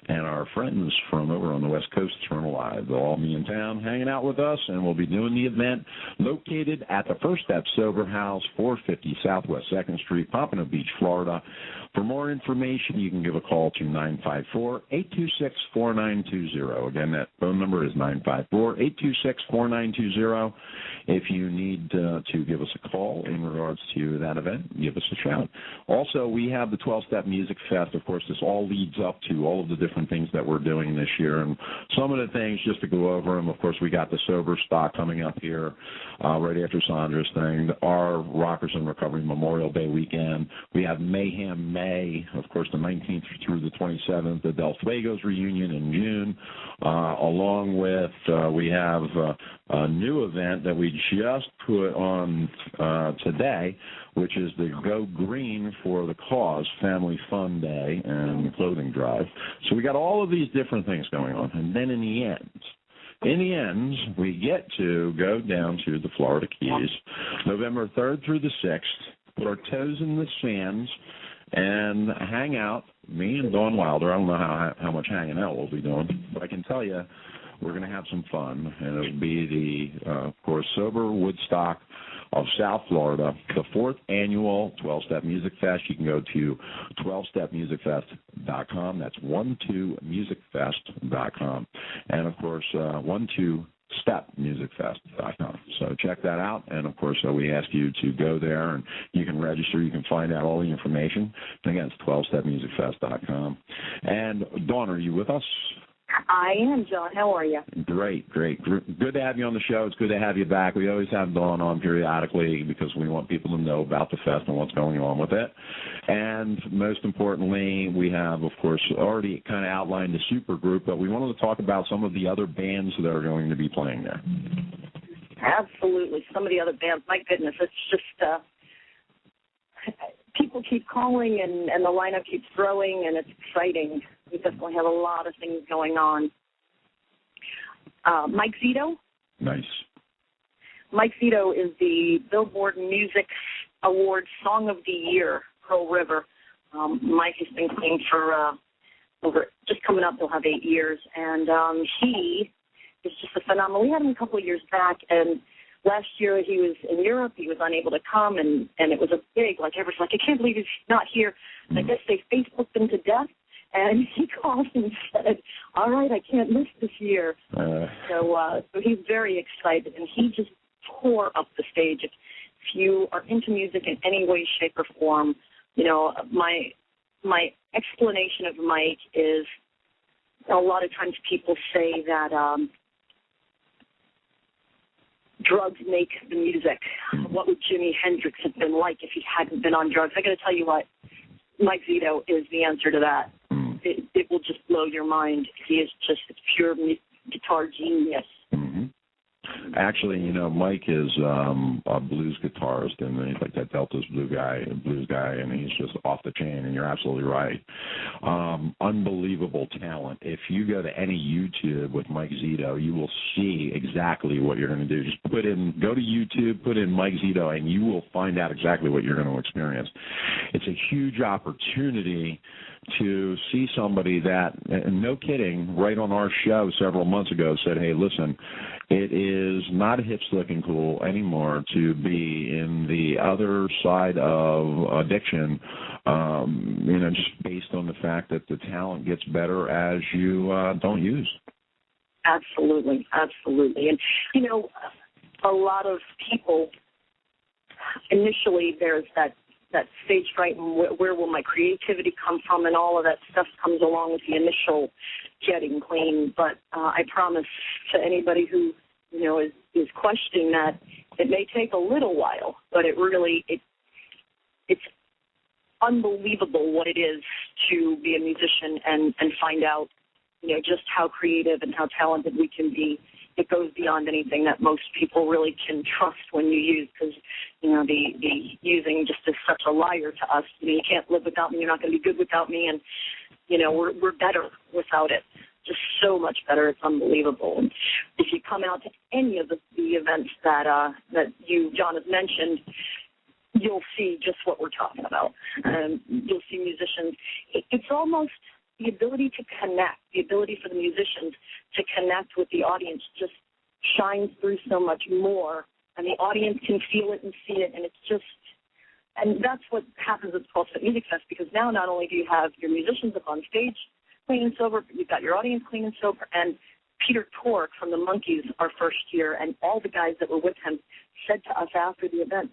and our friends from over on the West Coast, Eternal Live. They'll all be in town hanging out with us, and we'll be doing the event located at the First Step Sober House, 450 Southwest 2nd Street, Pompano Beach, Florida. For more information, you can give a call to 954-826-4920. Again, that phone number is 954-826-4920. If you need to give us a call in regards to that event, give us a shout. Also, we have the 12-Step Music Fest. Of course, this all leads up to all of the different things that we're doing this year. And some of the things, just to go over them, of course, we got the Sober Stock coming up here right after Sandra's thing, our Rockers in Recovery Memorial Day weekend. We have Mayhem May, of course, the 19th through the 27th, the Del Fuegos reunion in June, along with we have a new event that we just put on today, which is the Go Green for the Cause Family Fun Day and clothing drive. So we got all of these different things going on. And then in the end, we get to go down to the Florida Keys, November 3rd through the 6th, put our toes in the sands, and hang out, me and Dawn Wilder. I don't know how much hanging out we'll be doing, but I can tell you we're going to have some fun, and it'll be the, of course, Sober Woodstock of South Florida, the 4th annual 12-Step Music Fest. You can go to 12stepmusicfest.com. That's 12musicfest.com. And, of course, 12stepmusicfest.com. So check that out. And, of course, we ask you to go there, and you can register. You can find out all the information. And, again, it's 12stepmusicfest.com. And, Dawn, are you with us? I am, John. How are you? Great. Good to have you on the show. It's good to have you back. We always have Dawn on periodically because we want people to know about the fest and what's going on with it. And most importantly, we have, of course, already kind of outlined the super group, but we wanted to talk about some of the other bands that are going to be playing there. Absolutely. Some of the other bands, my goodness, it's just people keep calling and the lineup keeps growing, and it's exciting. We definitely have a lot of things going on. Mike Zito. Nice. Mike Zito is the Billboard Music Awards Song of the Year, Pearl River. Mike has been clean for just coming up, he'll have 8 years, and he is just a phenomenal. We had him a couple of years back, and last year he was in Europe. He was unable to come, and it was a big, everyone's like, I can't believe he's not here. And I guess they Facebooked him to death, and he called and said, all right, I can't miss this year. So he's very excited, and he just tore up the stage. If you are into music in any way, shape, or form, my explanation of Mike is a lot of times people say that drugs make the music. What would Jimi Hendrix have been like if he hadn't been on drugs? I got to tell you what, Mike Zito is the answer to that. It will just blow your mind. He is just a pure guitar genius. Mm-hmm. Actually, Mike is a blues guitarist, and he's like that Delta's blues guy, and he's just off the chain, and you're absolutely right. Unbelievable talent. If you go to any YouTube with Mike Zito, you will see exactly what you're going to do. Just go to YouTube, put in Mike Zito, and you will find out exactly what you're going to experience. It's a huge opportunity to see somebody that, and no kidding, right on our show several months ago said, hey, listen, it is not a hipster looking cool anymore to be in the other side of addiction, just based on the fact that the talent gets better as you don't use. Absolutely, absolutely. And, a lot of people, initially there's that stage fright and where will my creativity come from, and all of that stuff comes along with the initial getting clean. But I promise to anybody who is questioning that, it may take a little while, but it's unbelievable what it is to be a musician and find out just how creative and how talented we can be. It goes beyond anything that most people really can trust when you use, because, the using just is such a liar to us. You can't live without me, you're not going to be good without me, and, we're better without it. Just so much better. It's unbelievable. And if you come out to any of the events that you, John, has mentioned, you'll see just what we're talking about. You'll see musicians. It's almost the ability to connect, the ability for the musicians to connect with the audience just shines through so much more, and the audience can feel it and see it, and and that's what happens at the CrossFit Music Fest, because now not only do you have your musicians up on stage clean and sober, but you've got your audience clean and sober, and Peter Tork from the Monkees, our first year, and all the guys that were with him said to us after the event,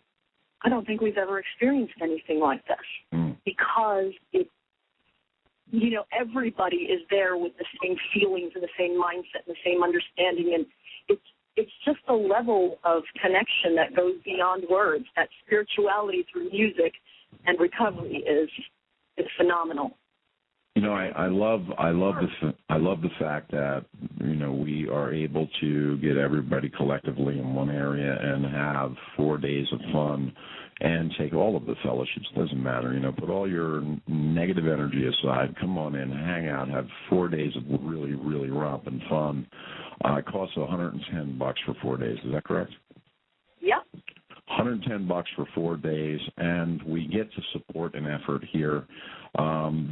I don't think we've ever experienced anything like this, because everybody is there with the same feelings and the same mindset and the same understanding, and it's just a level of connection that goes beyond words. That spirituality through music and recovery is phenomenal. I love the fact that we are able to get everybody collectively in one area and have 4 days of fun and take all of the fellowships. Doesn't matter, put all your negative energy aside. Come on in, hang out, have 4 days of really, really romping fun. It costs $110 for 4 days. Is that correct? Yep. $110 for 4 days, and we get to support an effort here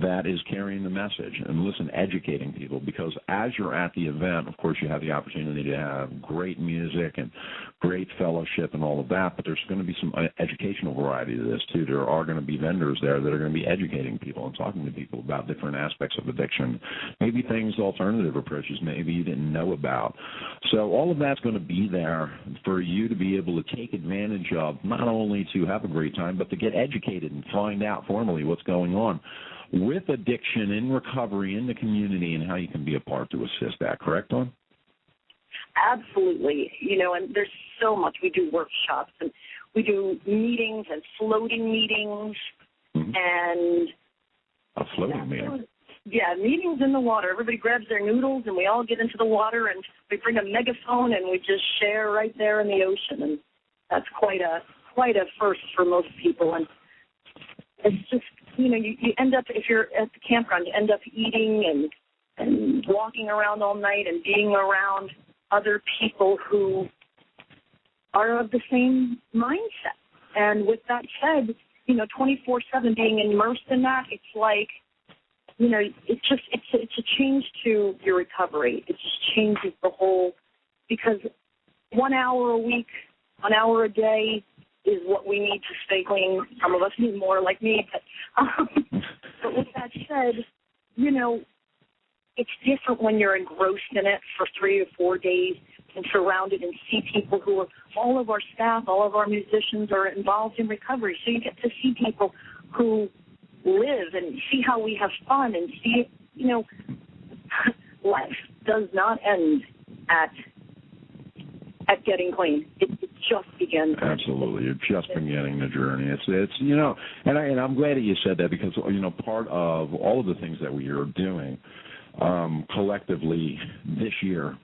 that is carrying the message and, educating people, because as you're at the event, of course, you have the opportunity to have great music and great fellowship and all of that, but there's going to be some educational variety to this, too. There are going to be vendors there that are going to be educating people and talking to people about different aspects of addiction, maybe things, alternative approaches maybe you didn't know about. So all of that's going to be there for you to be able to take advantage of, not only to have a great time, but to get educated and find out formally what's going on with addiction in recovery in the community and how you can be a part to assist that. Correct, Dawn? Absolutely. And there's so much. We do workshops, and we do meetings and floating meetings. And a floating meeting? Yeah, meetings in the water. Everybody grabs their noodles, and we all get into the water, and we bring a megaphone, and we just share right there in the ocean. And that's quite a first for most people. And it's just, you end up, if you're at the campground, you end up eating and walking around all night and being around other people who are of the same mindset. And with that said, 24/7 being immersed in that, it's like, it's a change to your recovery. It just changes the whole, because 1 hour a week, 1 hour a day is what we need to stay clean. Some of us need more, like me. But with that said, it's different when you're engrossed in it for 3 or 4 days and surrounded and see people who are, all of our staff, all of our musicians are involved in recovery. So you get to see people who live and see how we have fun and see, life does not end at getting clean. It just begins. Absolutely. You're just beginning the journey. It's and I'm glad that you said that, because, part of all of the things that we are doing collectively this year,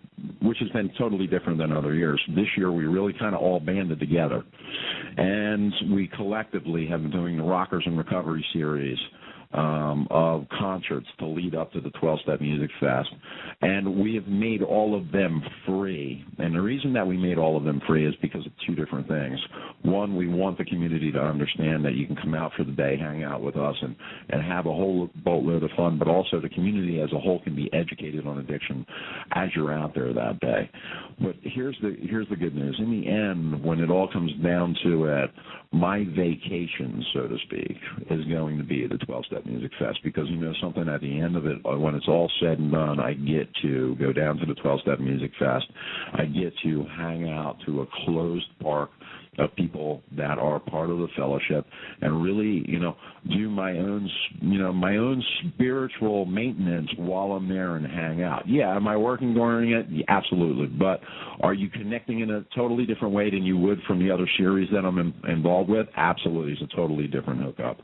which has been totally different than other years. This year we really kind of all banded together, and we collectively have been doing the Rockers in Recovery series of concerts to lead up to the 12-Step Music Fest, and we have made all of them free. And the reason that we made all of them free is because of two different things. One, we want the community to understand that you can come out for the day, hang out with us, and have a whole boatload of fun, but also the community as a whole can be educated on addiction as you're out there that day. But here's the good news. In the end, when it all comes down to it, my vacation, so to speak, is going to be the 12-Step Music Fest, because something, at the end of it, when it's all said and done, I get to go down to the 12-Step Music Fest. I get to hang out to a closed park of people that are part of the fellowship, and really, do my own spiritual maintenance while I'm there and hang out. Yeah, am I working during it? Yeah, absolutely. But are you connecting in a totally different way than you would from the other series that I'm involved with? Absolutely. It's a totally different hookup.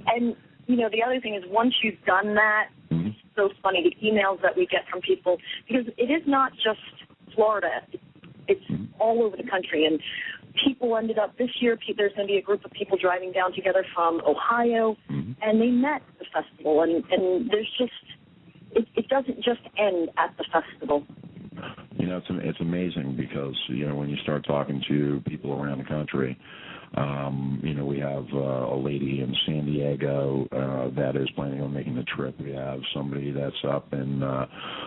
And, the other thing is, once you've done that, it's so funny, the emails that we get from people, because it is not just Florida. It's all over the country. And people ended up, this year, there's going to be a group of people driving down together from Ohio, and they met at the festival. And there's just, it doesn't just end at the festival. It's amazing, because, when you start talking to people around the country, we have a lady in San Diego that is planning on making the trip. We have somebody that's up in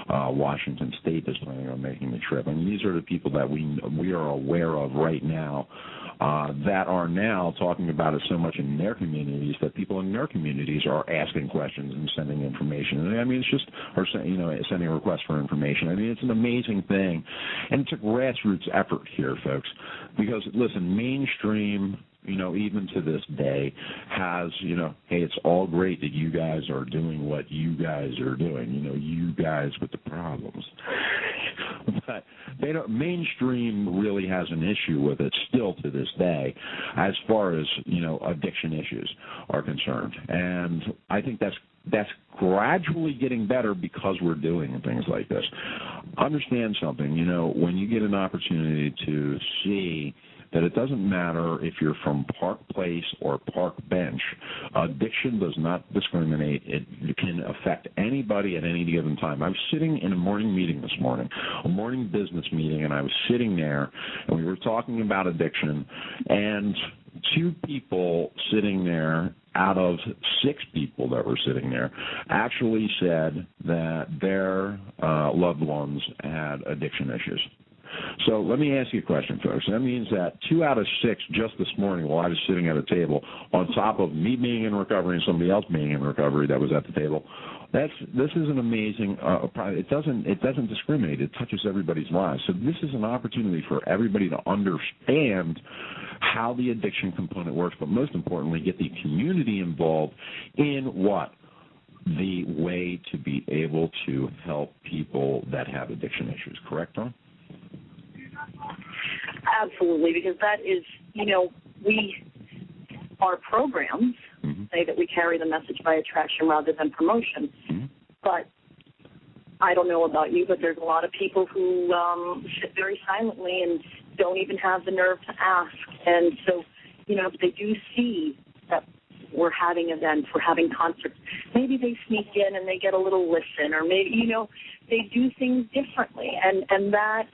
Washington State that's planning on making the trip. And these are the people that we are aware of right now that are now talking about it so much in their communities that people in their communities are asking questions and sending information. And it's just, or sending requests for information. It's an amazing thing, and it's a grassroots effort here, folks. Because listen, mainstream, even to this day, has, hey, it's all great that you guys are doing what you guys are doing, you guys with the problems. But mainstream really has an issue with it still to this day, as far as, addiction issues are concerned. And I think that's gradually getting better because we're doing things like this. Understand something, when you get an opportunity to see that it doesn't matter if you're from Park Place or Park Bench. Addiction does not discriminate. It can affect anybody at any given time. I was sitting in a morning meeting this morning, a morning business meeting, and I was sitting there, and we were talking about addiction, and 2 people sitting there out of 6 people that were sitting there actually said that their loved ones had addiction issues. So let me ask you a question, folks. That means that 2 out of 6 just this morning while I was sitting at a table, on top of me being in recovery and somebody else being in recovery that was at the table, this is an amazing, it doesn't discriminate. It touches everybody's lives. So this is an opportunity for everybody to understand how the addiction component works, but most importantly, get the community involved in what? The way to be able to help people that have addiction issues. Correct, Tom? Absolutely, because that is, our programs say that we carry the message by attraction rather than promotion. But I don't know about you, but there's a lot of people who sit very silently and don't even have the nerve to ask. And so if they do see that we're having events, we're having concerts, maybe they sneak in and they get a little listen, or maybe, they do things differently. And that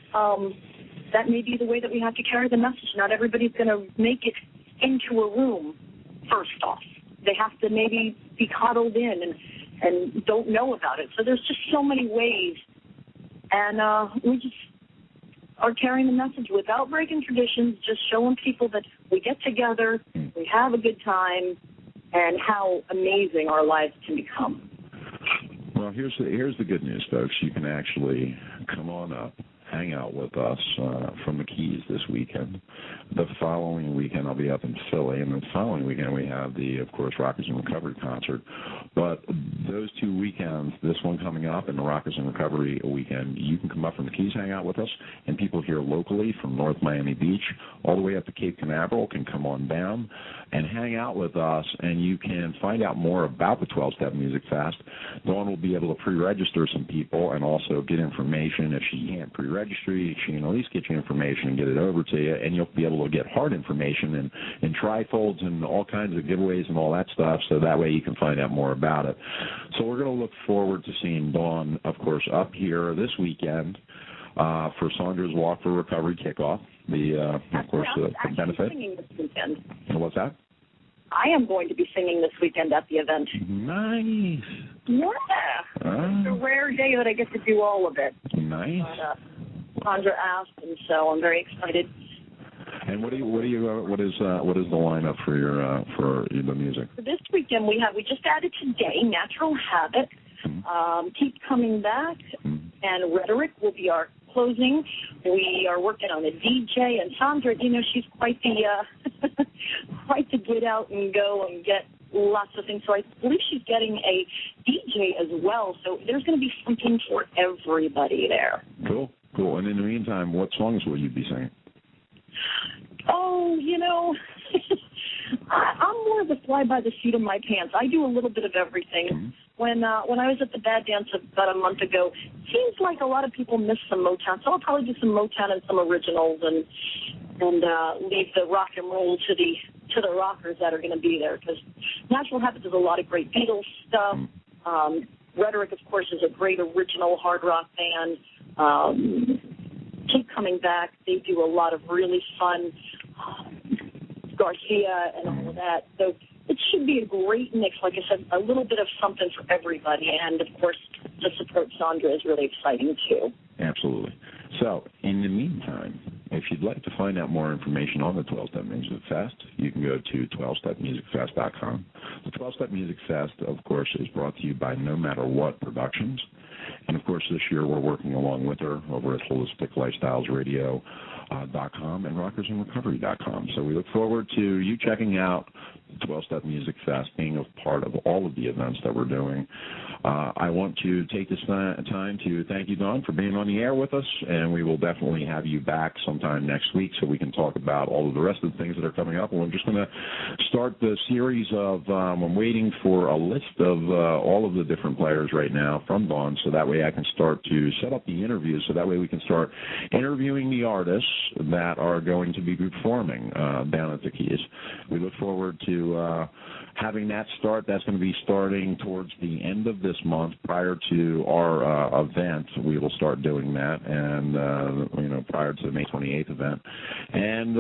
may be the way that we have to carry the message. Not everybody's going to make it into a room, first off. They have to maybe be coddled in and don't know about it. So there's just so many ways. And we just are carrying the message without breaking traditions, just showing people that we get together, we have a good time, and how amazing our lives can become. Well, here's the good news, folks. You can actually come on up, hang out with us from the Keys this weekend. The following weekend, I'll be up in Philly, and the following weekend we have the, of course, Rockers in Recovery concert. But those 2 weekends, this one coming up and the Rockers in Recovery weekend, you can come up from the Keys, hang out with us, and people here locally from North Miami Beach all the way up to Cape Canaveral can come on down and hang out with us, and you can find out more about the 12-Step Music Fest. Dawn will be able to pre-register some people and also get information. If she can't pre-register you, she can at least get you information and get it over to you, and you'll be able to get hard information and trifolds and all kinds of giveaways and all that stuff, so that way you can find out more about it. So we're going to look forward to seeing Dawn, of course, up here this weekend for Sandra's Walk for Recovery kickoff, of course, the benefit. Singing this weekend. What's that? I am going to be singing this weekend at the event. Nice. Yeah. It's a rare day that I get to do all of it. Nice. But, Sandra asked, and so I'm very excited. And what is the lineup for the music? For this weekend we just added today Natural Habit, Keep Coming Back, and Rhetoric will be our closing. We are working on a DJ, and Sandra, she's quite the get out and go and get lots of things. So I believe she's getting a DJ as well. So there's going to be something for everybody there. Cool. And in the meantime, what songs will you be singing? Oh, I'm more of a fly by the seat of my pants. I do a little bit of everything. When I was at the Bad Dance about a month ago, it seems like a lot of people miss some Motown. So I'll probably do some Motown and some originals and leave the rock and roll to the rockers that are going to be there, because Natural Habit does a lot of great Beatles stuff. Rhetoric, of course, is a great original hard rock band. Keep Coming Back. They do a lot of really fun Garcia and all of that. So it should be a great mix. Like I said, a little bit of something for everybody. And, of course, to support Sandra is really exciting, too. Absolutely. So, in the meantime, if you'd like to find out more information on the 12-Step Music Fest, you can go to 12stepmusicfest.com. The 12-Step Music Fest, of course, is brought to you by No Matter What Productions. And, of course, this year we're working along with her over at HolisticLifestylesRadio.com and RockersInRecovery.com. So we look forward to you checking out the 12-Step Music Fest, being a part of all of the events that we're doing. I want to take this time to thank you, Dawn, for being on the air with us, and we will definitely have you back sometime next week so we can talk about all of the rest of the things that are coming up. And we're just going to start the series of, I'm waiting for a list of all of the different players right now from Dawn, so that way I can start to set up the interviews, so that way we can start interviewing the artists that are going to be performing down at the Keys. We look forward to having that start. That's going to be starting towards the end of this month, prior to our event. We will start doing that, and prior to the May 28th event. And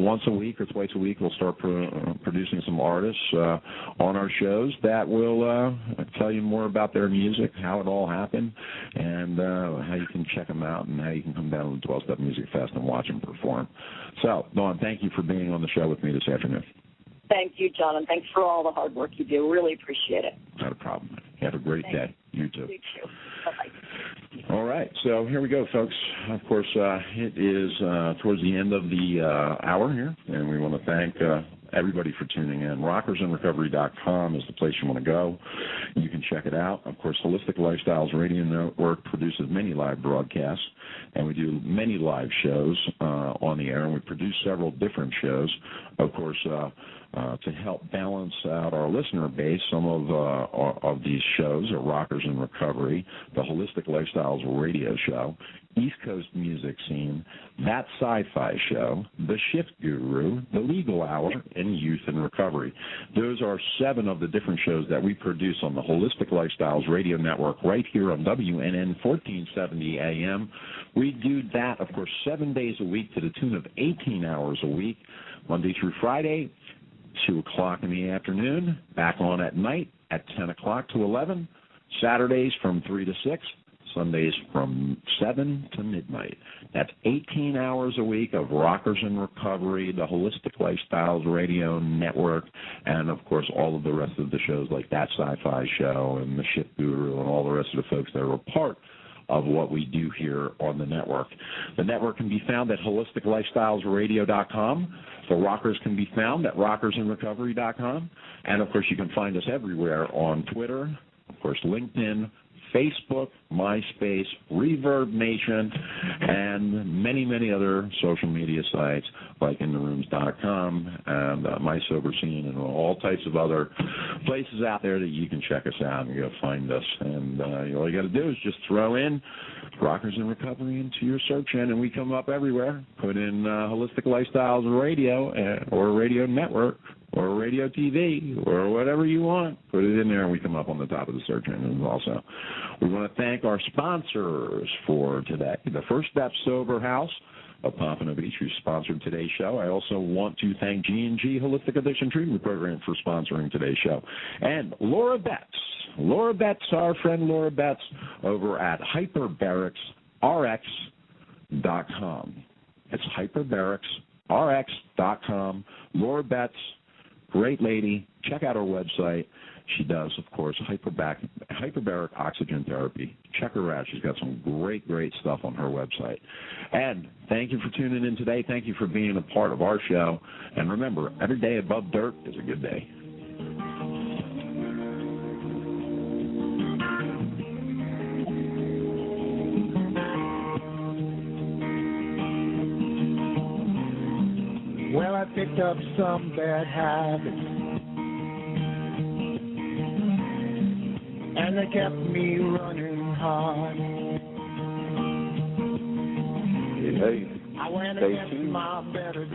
once a week or twice a week, we'll start producing some artists on our shows that will tell you more about their music, how it all happened, and how you can check them out, and how you can come down to the 12-Step Music Fest and watch them perform. So, Dawn, thank you for being on the show with me this afternoon. Thank you, John, and thanks for all the hard work you do. Really appreciate it. Not a problem. You have a great day. You too. You too. Bye-bye. All right, so here we go, folks. Of course, it is towards the end of the hour here, and we want to thank everybody for tuning in. RockersInRecovery.com is the place you want to go. You can check it out. Of course, Holistic Lifestyles Radio Network produces many live broadcasts, and we do many live shows on the air, and we produce several different shows. Of course, to help balance out our listener base, some of these shows are Rockers in Recovery, the Holistic Lifestyles Radio Show, East Coast music scene, That Sci-Fi Show, The Shift Guru, The Legal Hour, and Youth in Recovery. Those are 7 of the different shows that we produce on the Holistic Lifestyles Radio Network right here on WNN 1470 AM. We do that, of course, 7 days a week to the tune of 18 hours a week, Monday through Friday, 2 o'clock in the afternoon, back on at night at 10 o'clock to 11, Saturdays from 3 to 6, Sundays from 7 to midnight. That's 18 hours a week of Rockers in Recovery, the Holistic Lifestyles Radio Network, and, of course, all of the rest of the shows like That Sci-Fi Show and The Shift Guru and all the rest of the folks that are a part of what we do here on the network. The network can be found at holisticlifestylesradio.com. The Rockers can be found at rockersinrecovery.com. And, of course, you can find us everywhere on Twitter, of course, LinkedIn, Facebook, MySpace, Reverb Nation, and many, many other social media sites like InTheRooms.com and My Sober Scene and all types of other places out there that you can check us out and go find us. And all you got to do is just throw in Rockers in Recovery into your search engine, and we come up everywhere. Put in Holistic Lifestyles Radio or Radio Network or radio TV or whatever you want. Put it in there, and we come up on the top of the search engine also. We want to thank our sponsors for today. The First Step Sober House of Pompano Beach, who sponsored today's show. I also want to thank G&G Holistic Addiction Treatment Program for sponsoring today's show. And Laura Betts. Laura Betts, our friend Laura Betts, over at hyperbaricsrx.com. It's hyperbaricsrx.com. Laura Betts, great lady. Check out her website. She does, of course, hyperbaric oxygen therapy. Check her out. She's got some great, great stuff on her website. And thank you for tuning in today. Thank you for being a part of our show. And remember, every day above dirt is a good day. Well, I picked up some bad habits, and they kept me running hard. Hey, stay tuned. Got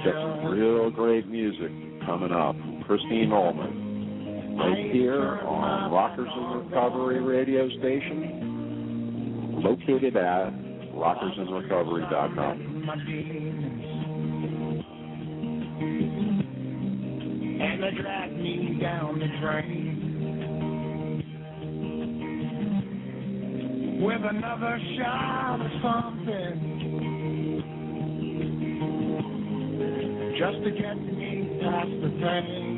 some real great music coming up from Christine Ullman right here on Rockers in Recovery radio station, located at rockersinrecovery.com. And they dragged me down the drain with another shot of something just to get me past the pain.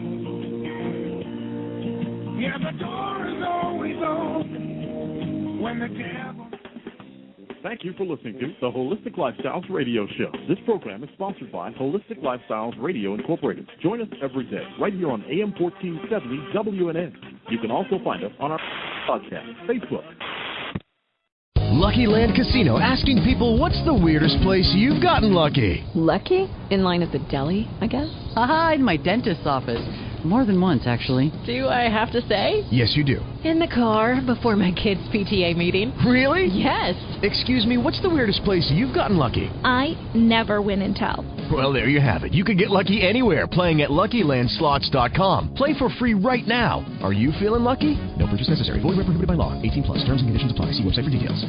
Yeah, the door is always open when the devil... Thank you for listening to the Holistic Lifestyles Radio Show. This program is sponsored by Holistic Lifestyles Radio Incorporated. Join us every day right here on AM 1470 WNN. You can also find us on our podcast, Facebook. Lucky Land Casino, asking people, what's the weirdest place you've gotten lucky? Lucky? In line at the deli, I guess? Aha, in my dentist's office. More than once, actually. Do I have to say? Yes, you do. In the car before my kids' PTA meeting. Really? Yes. Excuse me, what's the weirdest place you've gotten lucky? I never win and tell. Well, there you have it. You can get lucky anywhere, playing at LuckyLandSlots.com. Play for free right now. Are you feeling lucky? No purchase necessary. Void where prohibited by law. 18+. Terms and conditions apply. See website for details.